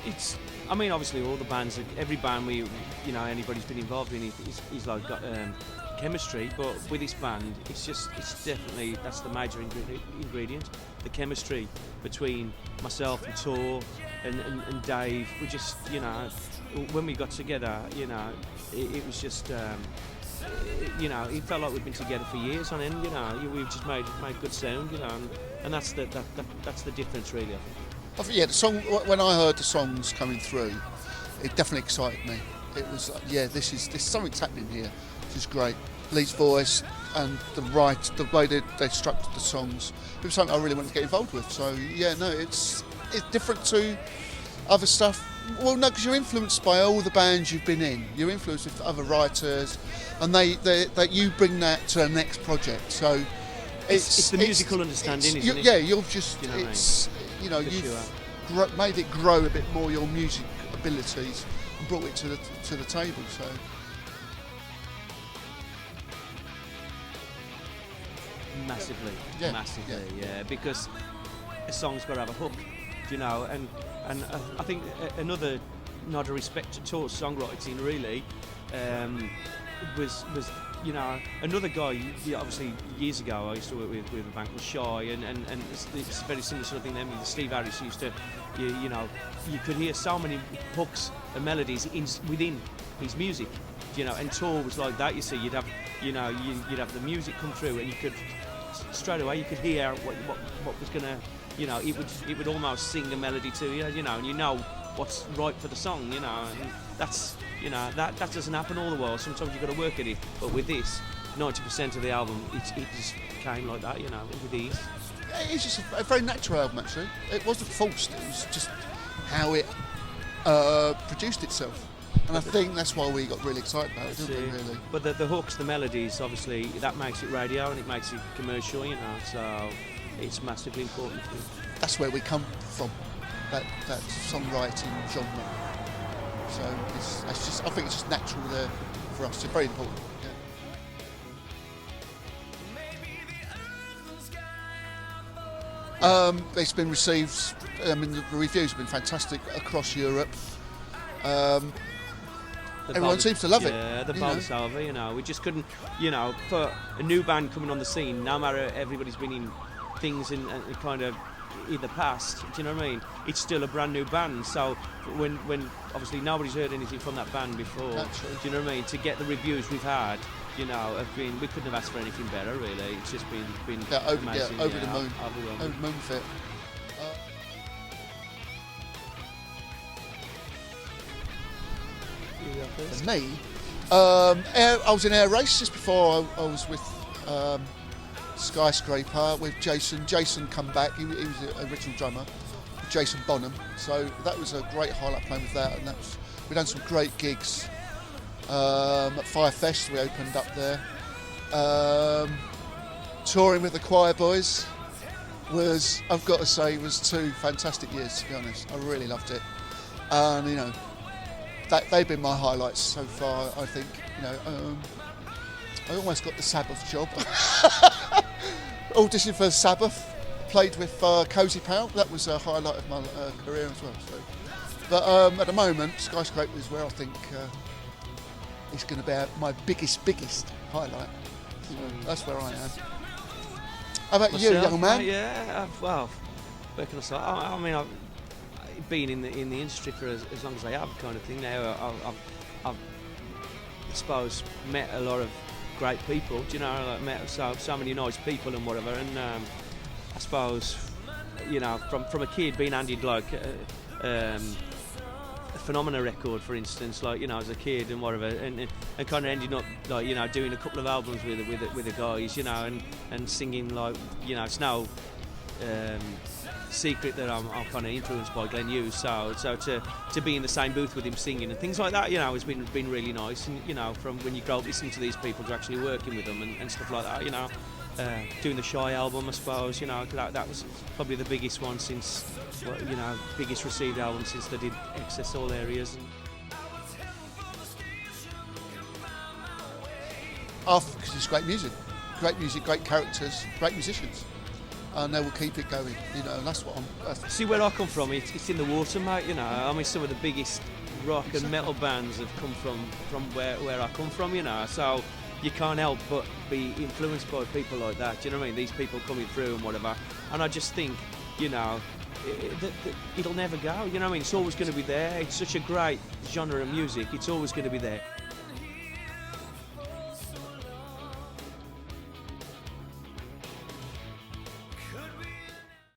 it's. I mean, obviously, all the bands, every band anybody's been involved in, is like got chemistry. But with this band, it's definitely that's the major ingredient. The chemistry between myself and Tor and Dave. We just, when we got together, it was just. It felt like we've been together for years on end. We've just made good sound. And that's the difference, really. I think. Yeah, the song. When I heard the songs coming through, it definitely excited me. It was like, this something's happening here. This is great. Lee's voice and the way they structured the songs. It was something I really wanted to get involved with. So it's different to other stuff. Well, no, because you're influenced by all the bands you've been in. You're influenced with other writers, and they you bring that to the next project. So it's the musical understanding, isn't it? Yeah, you're just you've made it grow a bit more, your music abilities, and brought it to the table. So massively, yeah. Because a song's got to have a hook, and I think another nod of respect to Tor's songwriting really was another guy. Obviously years ago I used to work with a band called Shy, and it's a very similar sort of thing. Then Steve Harris used to, you could hear so many hooks and melodies within his music, and Tor was like that. You see, you'd have the music come through, and you could straight away you could hear what was gonna. It would almost sing a melody to you, and you know what's right for the song, and that's, that doesn't happen all the while. Sometimes you've got to work at it, but with this, 90% of the album, it just came like that, with ease. It's just a very natural album, actually. It wasn't forced, it was just how it produced itself. And I think that's why we got really excited about it, didn't we, really? But the hooks, the melodies, obviously, that makes it radio and it makes it commercial, so it's massively important. That's where we come from, that songwriting genre. So I think it's just natural there for us. It's very important. Yeah. It's been received. The reviews have been fantastic across Europe. Everyone seems to love it. Yeah, the Boyce over. We just couldn't, for a new band coming on the scene, no matter everybody's been in things and kind of in the past, do you know what I mean? It's still a brand new band, so when obviously nobody's heard anything from that band before, do you know what I mean? To get the reviews we've had, have been, we couldn't have asked for anything better, really. It's just been amazing. Over the moon. Overwhelming. Over the moon fit. For me, I was in Air Race just before I was with Skyscraper with Jason. Jason come back. He was the original drummer, Jason Bonham. So that was a great highlight playing with that. And we done some great gigs at Firefest. We opened up there. Touring with the Choir Boys I've got to say, was 2 fantastic years. To be honest, I really loved it. And they've been my highlights so far. I think I almost got the Sabbath job. Auditioned for Sabbath, played with Cozy Powell. That was a highlight of my career as well. So. But at the moment, Skyscraper is where I think it's going to be my biggest highlight. So that's where I am. How about you, young man? Where can I start? I mean, I've been in the industry for as long as I have, kind of thing. Now I've I suppose met a lot of great people, met so many nice people and whatever, and I suppose from a kid being handed like a Phenomena record, for instance, like as a kid and whatever, and kind of ending up like doing a couple of albums with the guys, and singing like it's no secret that I'm kind of influenced by Glenn Hughes, so to be in the same booth with him singing and things like that, has been really nice, and from when you grow up listening to these people to actually working with them and stuff like that, doing the Shy album, I suppose, that was probably the biggest one since, biggest received album since they did Access All Areas. Because it's great music, great characters, great musicians. and they will keep it going. You know, and that's what I'm. See, where I come from, it's in the water, mate. You know, I mean, some of the biggest rock and metal bands have come from where I come from. You know, so you can't help but be influenced by people like that. Do you know what I mean? These people coming through and whatever. And I just think, you know, it'll never go. You know what I mean? It's always going to be there. It's such a great genre of music. It's always going to be there.